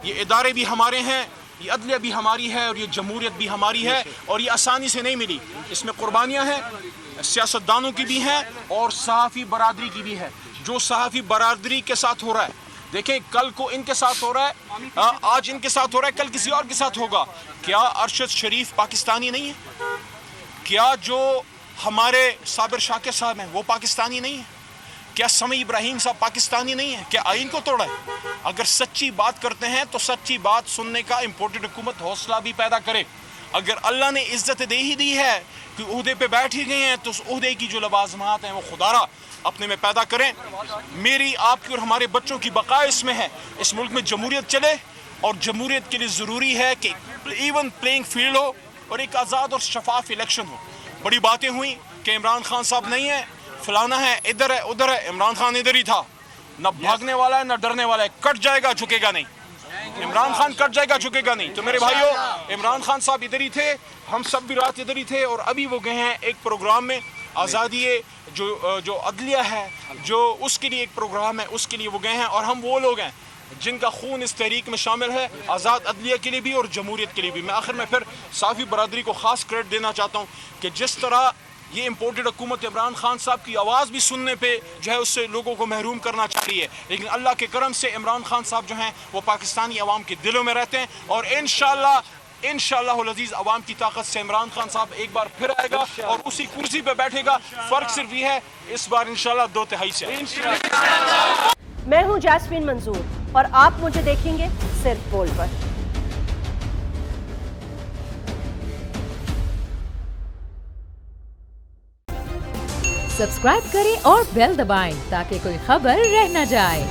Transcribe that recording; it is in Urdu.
یہ ادارے بھی ہمارے ہیں، یہ عدلیہ بھی ہماری ہے، اور یہ جمہوریت بھی ہماری ہے، اور یہ آسانی سے نہیں ملی. اس میں قربانیاں ہیں، سیاستدانوں کی بھی ہیں اور صحافی برادری کی بھی ہے. جو صحافی برادری کے ساتھ ہو رہا ہے، دیکھیں کل کو ان کے ساتھ ہو رہا ہے، آج ان کے ساتھ ہو رہا ہے، کل کسی اور کے ساتھ ہوگا. کیا ارشد شریف پاکستانی نہیں ہے؟ کیا جو ہمارے صابر شاکر صاحب ہیں وہ پاکستانی نہیں ہیں؟ کیا سمیع ابراہیم صاحب پاکستانی نہیں ہیں؟ کیا آئین کو توڑا ہے؟ اگر سچی بات کرتے ہیں تو سچی بات سننے کا امپورٹڈ حکومت حوصلہ بھی پیدا کرے. اگر اللہ نے عزت دے ہی دی ہے کہ عہدے پہ بیٹھ ہی گئے ہیں تو اس عہدے کی جو لوازمات ہیں وہ خدا را اپنے میں پیدا کریں. میری، آپ کی اور ہمارے بچوں کی بقا اس میں ہے. اس ملک میں جمہوریت چلے، اور جمہوریت کے لیے ضروری ہے کہ ایون پلینگ فیلڈ ہو اور ایک آزاد اور شفاف الیکشن ہو. بڑی باتیں ہوئیں کہ عمران خان صاحب نہیں ہے، فلانا ہے، ادھر ہے ادھر ہے. عمران خان ادھر ہی تھا، نہ بھاگنے والا ہے نہ ڈرنے والا ہے. کٹ جائے گا جھکے گا نہیں. عمران خان کٹ جائے گا جھکے گا نہیں. تو میرے بھائیو، عمران خان صاحب ادھر ہی تھے، ہم سب بھی رات ادھر ہی تھے، اور ابھی وہ گئے ہیں ایک پروگرام میں. آزادی جو عدلیہ ہے، جو اس کے لیے ایک پروگرام ہے، اس کے لیے وہ گئے ہیں. اور ہم وہ لوگ ہیں جن کا خون اس تحریک میں شامل ہے، آزاد عدلیہ کے لیے بھی اور جمہوریت کے لیے بھی. میں آخر میں پھر صحافی برادری کو خاص کریڈٹ دینا چاہتا ہوں کہ جس طرح یہ امپورٹڈ حکومت عمران خان صاحب کی آواز بھی سننے پہ جو ہے اس سے لوگوں کو محروم کرنا چاہ رہی ہے، لیکن اللہ کے کرم سے عمران خان صاحب جو ہیں وہ پاکستانی عوام کے دلوں میں رہتے ہیں. اور انشاءاللہ العزیز عوام کی طاقت سے عمران خان صاحب ایک بار پھر آئے گا اور اسی کرسی پہ بیٹھے گا. فرق صرف یہ ہے اس بار انشاءاللہ 2/3 سے. میں ہوں جاسمین منظور اور آپ مجھے دیکھیں گے صرف بول پر. سبسکرائب کریں اور بیل دبائیں تاکہ کوئی خبر رہ نہ جائے.